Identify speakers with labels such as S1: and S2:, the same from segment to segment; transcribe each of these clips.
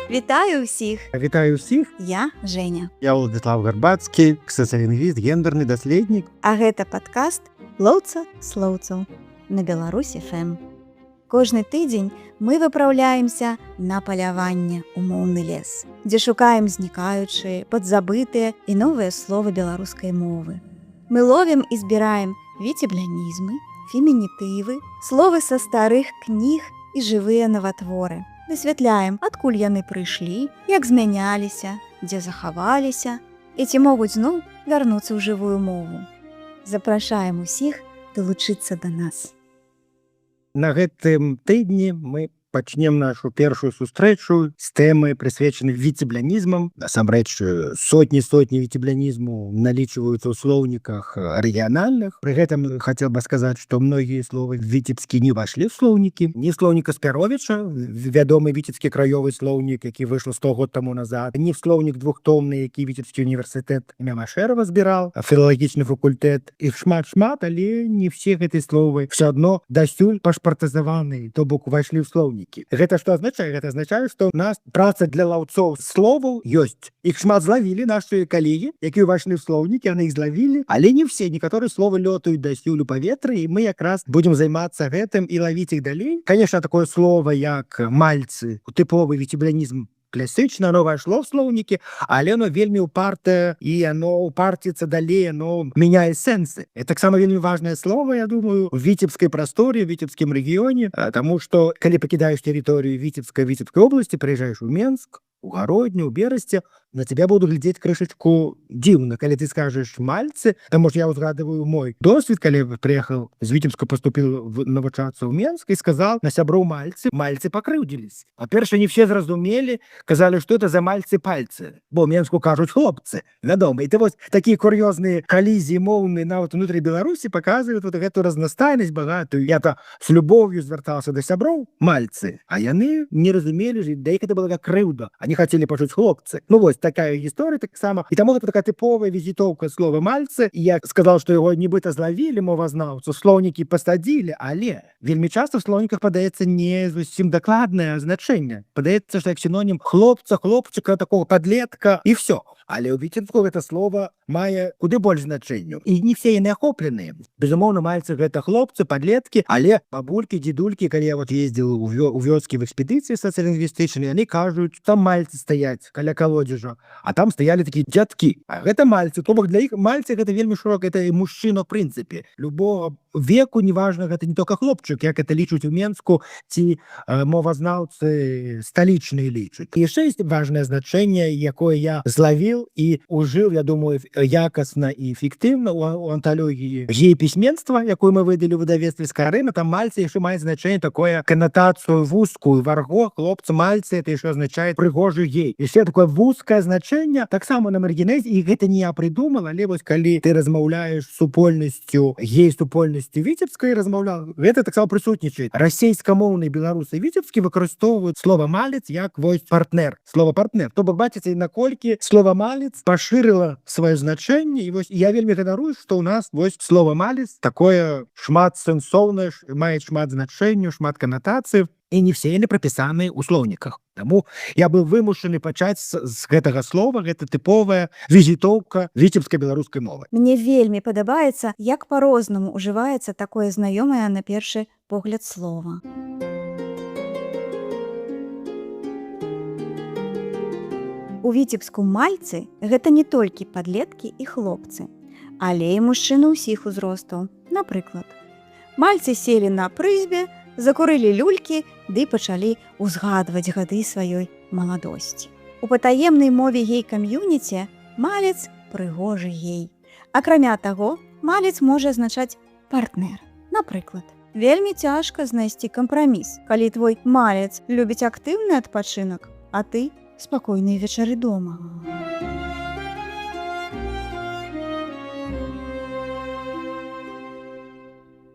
S1: Вітаю ўсіх!
S2: Вітаю ўсіх.
S1: Я Женя.
S2: Я Владислав Гарбацкі, сацыялінгвіст, гендерны даследнік.
S1: А гэта падкаст «Лоўца слоўцаў» на Беларусь ФМ. Кожны тыдзень мы выпраўляемся на паляванне ў моўны лес, дзе шукаем знікаючыя, падзабытыя і новыя словы беларускай мовы. Мы ловім і збіраем віцеблянізмы, фемінітывы, словы са старых кніг і жывыя наватворы. Высвятляем, адкуль яны прыйшлі, як змяняліся, дзе захаваліся і ці могуць зноў вярнуцца ў жывую мову. Запрашаем усіх далучыцца да нас.
S2: На гэтым тыдні мы пачнем нашу першую сустрэчу з тэмай, прысвечанай віцеблянізмам. Насамрэч, сотні віцеблянізму налічваюцца ў слоўніках рэгіянальных. Пры гэтым хацеў бы сказаць, што многія словы віцебскі не ўвайшлі ў слоўнікі. Ні слоўніка Спяровіча, вядомы віцебскі краёвы слоўнік, які выйшаў 100 год таму назад, ні слоўнік двухтомны, які віцебскі універсітэт імя Машэрава збіраў, філалагічны факультэт, і шмат, але не все гэтыя словы ўсё адно дасюль пашпартызаваны, то бок увайшлі ў слоўнік. Гэта што азначае? Гэта азначае, што ў нас праца для лаўцоў словаў ёсць. Іх шмат злавілі нашы калегі, якія ўвайшлі ў слоўнікі, яны іх злавілі, але не все, некаторыя словы лётаюць дасюль у паветры, і мы якраз будзем займацца гэтым і лавіць іх далей. Канешне, такое слово, як мальцы, тыповы віцеблянізм, класічна, оно вайшло в слоўнікі, але оно вельмі упартае, і оно упарціцца далей, оно мяняе сэнсы. Это таксама вельмі важнае слово, я думаю, в віцебскай прасторе, в віцебскім рэгіёне, таму што, калі пакідаеш тэрыторыю Віцебскай обласці, прыязджаеш у Менск, у Гародню, у Берасце, на тебя будут глядзець крышачку дзіўна, калі ты скажаш мальцы, таму што я узгадываю мой досвед, калі прыехаў з Віцебска, паступіў навучацца ў Менск і сказал на сяброў мальцы, мальцы пакрыўдзілись. Па-першае, не все зразумелі, казалі, што это за мальцы-пальцы, бо ў Менску кажуць хлопцы, вядома. І ты вось такія кур'ёзныя калізіі моўныя нават унутры Беларусі паказваюць вот гэту разнастайнасць багатую. Я-то с любов'ю звяртаўся да сяброў мальцы, а яны не разумелі, да іх это была крыўда. Они хотели пачуць хлопцы. Ну вось такая гісторыя таксама. І таму гэта такая тыповая візітоўка слова мальцы. І я сказал, што яго нібыта злавілі мовазнаўцу, слоўнікі пасадзілі, але вельмі часта в слоўніках падаецца не зусім дакладнае значэнне. Падаецца, што як сінонім хлопца, хлопчыка, такого падлетка і всё. Але ў віцебску гэта слово мае куды больш значэнню. І не все яны ахопленыя. Безумоўна, мальцы гэта хлопцы, падлеткі, але бабулькі, дзедулькі, калі я вот ездзіў у вёскі в экспедыцыі сацыялінгвістычнай, яны кажуць, там мальцы стаяць каля калодзежа, а там стаялі такія дзядкі. А гэта мальцы. То бок для іх мальцы гэта вельмі шырока, гэта і мужчына ў прынцыпе. Любого веку, неважна, гэта не толькі хлопчык, як это лічуць у Менску, ці мовазнаўцы сталічныя лічуць. І яшчэ ёсць важнае значэнне, якое я злавіў і ужыў, я думаю, якасна і эфектыўна у анталогіі гей-пісьменства, якую мы выдалі ў выдавецтве «Скарына». Там мальцы яшчэ маюць значэнне такое, канатацыю вузкую, варго, хлопцы, мальцы, это яшчэ азначае прыгожы гей. Яшчэ такое вузкае значэнне, таксама на маргінезе, і гэта не я прыдумал, але вось калі ты размаўляеш з супольнасцю, гей-супольнасцю віцебскай размаўляў, гэта таксама прысутнічае. Расейскамоўныя беларусы віцебскі выкарыстоўваюць слова малец як вось партнер. Слова партнер. То бок бачыце, наколькі слова малец пашырыла сваё значэнне, і вось я вельмі ганаруюсь, што ў нас вось слова малец такое шмат сэнсоўнае, мае шмат значэнняў, шмат канатацый, і не все яны прапісаныя ў слоўніках. Таму я быў вымушаны пачаць з гэтага слова, гэта тыповая візітоўка віцебскай беларускай мовы.
S1: Мне вельмі падабаецца, як па-рознаму ўжываецца такое знаёмае на першы погляд слова. У віцебску мальцы гэта не толькі падлеткі і хлопцы, але і мужчыны ўсіх узростаў. Напрыклад, мальцы селі на прызбе, закурылі люлькі ды пачалі ўзгадваць гады сваёй маладосці. У патаемнай мове гей-кам'юніці малец прыгожы гей. Акрамя таго, малец можа азначаць партнер. Напрыклад, вельмі цяжка знайсці кампраміс, калі твой малец любіць актыўны адпачынак, а ты спакойныя вечары дома.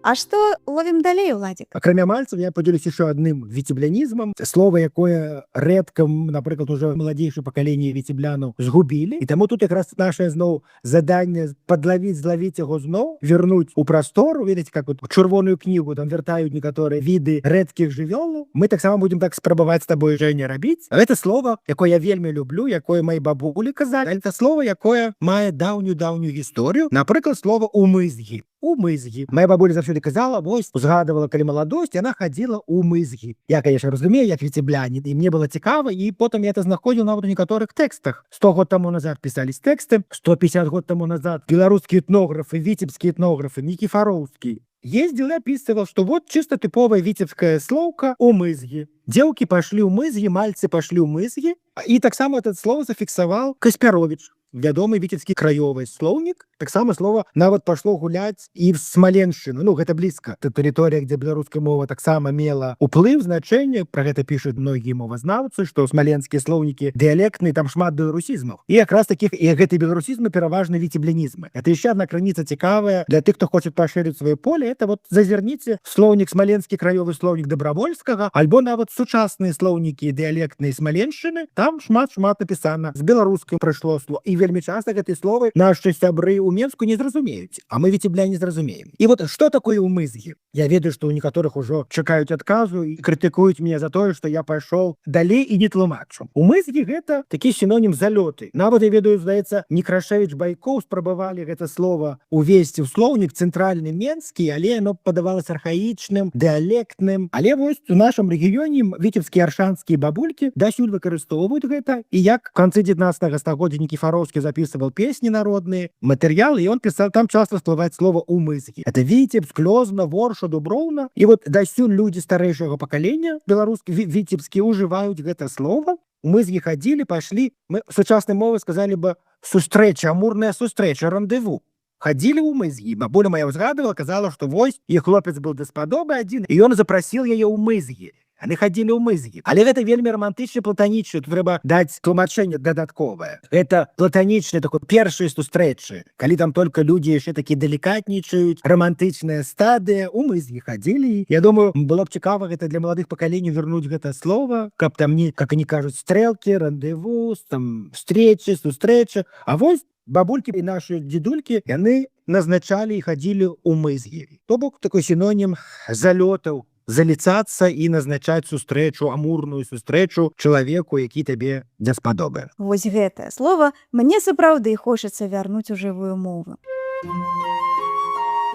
S1: А што ловім далей, Уладзік?
S2: Акрамя мальцаў я подзялюсь еще адным віцеблянізмам. Слова, якое рэдка, напрыклад, уже маладзейшае пакаленне віцеблянаў згубілі. І таму тут якраз наше зноў заданне злавіць яго зноў, вернуць у прастору, ведаеце, как вот чырвоную кнігу там вяртаюць некаторыя віды рэдкіх жывёлаў. Мы таксама будзем так спрабаваць з табой, Жэня, рабіць. Гэта слова, якое я вельмі люблю, якое мои бабулі казалі. Гэта слова, якое мае даўнюю гісторыю. Напрыклад, слова «умызгі». Умызгі. Моя бабуля заўсёды казала, вось, узгадывала, калі маладосць, яна хадзіла ў мызгі. Я, конечно, разумею, як віцебляне, і мне было цікава, і потым я это знаходзіў нават у некаторых тэкстах. 100 год таму назад пісались тэксты, 150 год таму назад беларускія этнографы, віцебскія этнографы, Никифоровский ездил и описывал, что вот чисто типовая витебская словка «умызги». Девки пошли у мызги, мальцы пошли у мызги. И так само это слово зафиксовал Каспярович, вядомы віцебскі краёвы слоўнік. Таксама слова нават пашло гуляць і в Смаленшчыну. Ну, гэта блізка. Это тэрыторыя, дзе беларуская мова таксама мела уплыў, значэнне. Пра гэта пішуць многія мовазнаўцы, што смаленскія слоўнікі дыялектныя, там шмат беларусізмаў. І якраз такіх, і гэты беларусізмы пераважна віцеблянізмы. Это еще одна граница цікавая для тых, хто хочет пашырыць сваё поле. Это вот зазірніце слоўнік смаленскі краёвы слоўнік Добравольскага, альбо нават сучасныя слоўнікі дыялектныя Смаленшчыны. Там шмат напісана. З беларускай прыйшло слово. І вельмі часта гэтыя словы наши сябры у Менску не зразумеюць, а мы віцебляне зразумеем. І вот что такое умызгі? Я ведаю, што ў некаторых ужо чакаюць адказу і крытыкуюць мяне за тое, што я пайшоў далей і не тлумачу. Умызгі гэта такі сінонім залёты. Нават я ведаю, здаецца, Некрашевіч Байкоў спрабавалі гэта слова увесці ў слоўнік цэнтральны менскі, але яно падавалася архаічным, дыялектным. Але вось у нашым рэгіёне віцебскія аршанскія бабулькі дасюль выкарыстоўваюць гэта. І як в канцы 19 стагоддзя Никифоровский записывал песни народные, материалы, и он писал, там часто всплывает слово «умызгі». Это Витебск, Лозна, Ворша, Дубровна. И вот дасюль люди старейшего поколения белорусские, витебские, уживают это слово. Умызгі ходили, пошли. Мы в сучасной мове сказали бы «сустрэча», амурная сустрэча, рандеву. Ходили у мызгі. Бабуля моя узгадывала, казала, что вось, и хлопец был даспадобы один, и он запросил ее у мызгі. Они ходили у мызгі. Але гэта вельмі романтычна, платанічна. Тут трэба даць тлумачэнне дадатковае. Это платанічныя такой першыя сустрэчы, калі там только людзі яшчэ такі далікатнічаюць, романтычная стадыя, у мызгі ходили. Я думаю, было б цікава гэта для маладых пакаленняў вернуць гэта слово, каб там не, как они кажуць, стрэлкі, рандеву, там встречи, сустрэчы. А вось бабулькі і наши дзедулькі, яны назначалі і ходили у мызгі. То бок такой синоним залётаў, заліцацца і назначаць сустрэчу, амурную сустрэчу чалавеку, які табе даспадобы.
S1: Вось гэтае слово мне сапраўды хочацца вярнуць у жывую мову.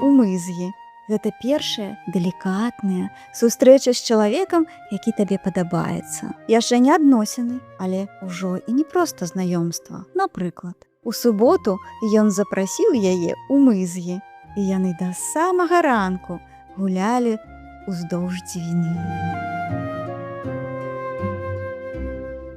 S1: Умызгі. Гэта першая далікатная сустрэча з чалавекам, які табе падабаецца. Яшчэ не адносіны, але ўжо і не проста знаёмства. Напрыклад, у суботу ён запрасіў яе ў мызгі, і яны да самага ранку гулялі уздоўж дзвіны.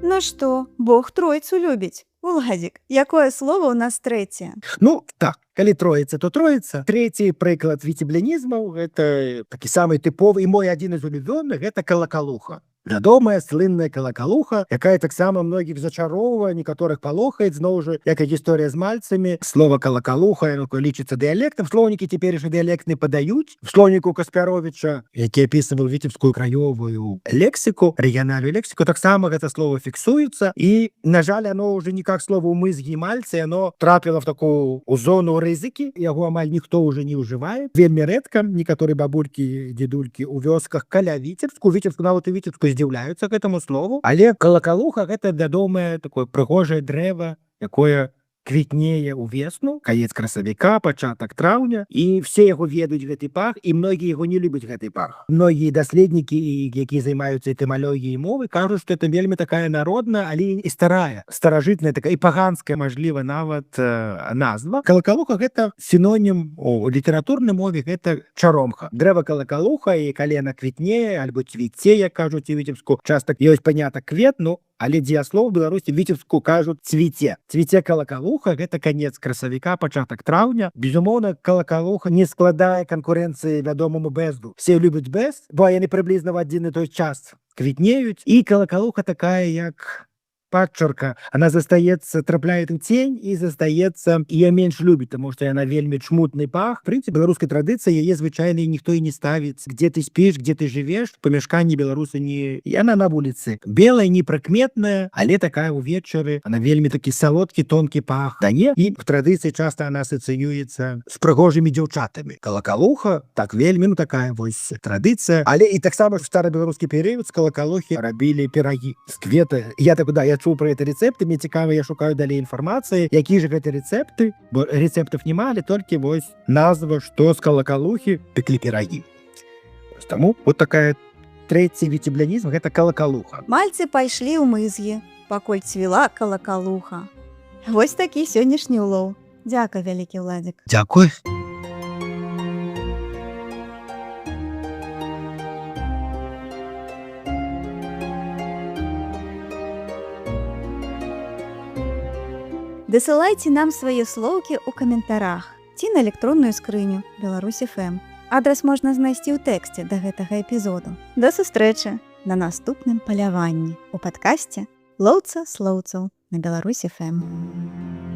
S1: Ну што, Бог тройцу любіць. Уладзік, якое слово ў нас трэцяе?
S2: Ну, так, калі троіца, то троіца. Трэці прыклад віцеблянізмаў, гэта такі самы тыповы, і мой адзін з улюбёных, гэта калакалуха. Вядомая, слынная калакалуха, якая таксама многіх зачароўвае, некаторых палохае, зноў жа, як і гісторыя з мальцамі. Слова калакалуха, яно лічыцца дыялектам. Слоўнікі цяперашнія дыялектны падаюць. В слоўніку Каспяровіча, які апісваў віцебскую краёвую лексіку, рэгіянальную лексіку, таксама гэта слово фіксуецца. І, на жаль, оно уже не как слово «умызгі» і «мальцы», оно трапіла в такую зону рызыкі. Яго амаль ніхто уже не ўжывае. Вельмі рэдка некаторыя бабулькі, дзедулькі ў вёсках каля Віцебску, нават у Віцебску здзіўляюцца к этому слову. Але калакалуха гэта вядомае такое прыгожае дрэва, якое квітнее увесну, канец красавіка, пачатак траўня, і все яго ведаюць гэты пах, і многія яго не любяць гэты пах. Многія даследнікі, якія займаюцца этымалогіяй мовы, кажуць, што это вельмі такая народная, але і старая, старажытная, такая і паганская, мажліва, нават назва. Калакалуха гэта сінонім у літаратурнай мове, гэта чаромха. Дрэва калакалуха, і калі яна квітнее, альбо цвіце, як кажуць у Віцебску, часта ёсць панятак квет, ну, але дзеяслоў у Беларусі Віцебску кажуць цвіце. Цвіце калакалуха, гэта канец красавіка, пачатак траўня. Безумоўна, калакалуха не складае канкурэнцыі вядомаму бэзду. Все любяць бэз, бо яны прыблізна в адзін і той час квітнеюць. І калакалуха такая, як падчарка, она застаецца, трапляет у тень і застаецца, ее менш любіць, тому што яна вельмі чмутны пах. В прынцыпе, беларускай традыцыі яе звычайна ніхто і не ставіць, где ты спіш, где ты жывеш, памяшканні беларусы не... Яна на вуліцы. Белая, непрыкметная, але такая ўвечары, она вельмі такі салодкі, тонкі пах дае, і в традыцыі часта она асацыюецца з прыгожымі дзяўчатамі. Калакалуха, так вельмі, такая вось традыцыя. Але і таксама в старабеларускі перыяд з калакалухі рабілі пірагі з кветы. Я чуў пра гэты рэцэпты, мне цікава, я шукаю далей інфармацыі, які ж гэты рэцэпты, бо рэцэптаў няма, але толькі вось назва, што з калакалухі пеклі пірагі. Таму вот такая трэці віцеблянізм, гэта калакалуха.
S1: Мальцы пайшлі ў мызгі, пакуль цвіла калакалуха. Вось такі сённяшні ўлоў. Дзякуй, вялікі Владзік.
S2: Дзякуй.
S1: Дасылайце нам свае слоўкі ў каментарах ці на электронную скрыню Беларусь.FM. Адрас можна знайсці ў тэксце да гэтага эпізоду. Да сустрэчы на наступным паляванні ў падкасце «Лоўца слоўцаў» на Беларусь.FM.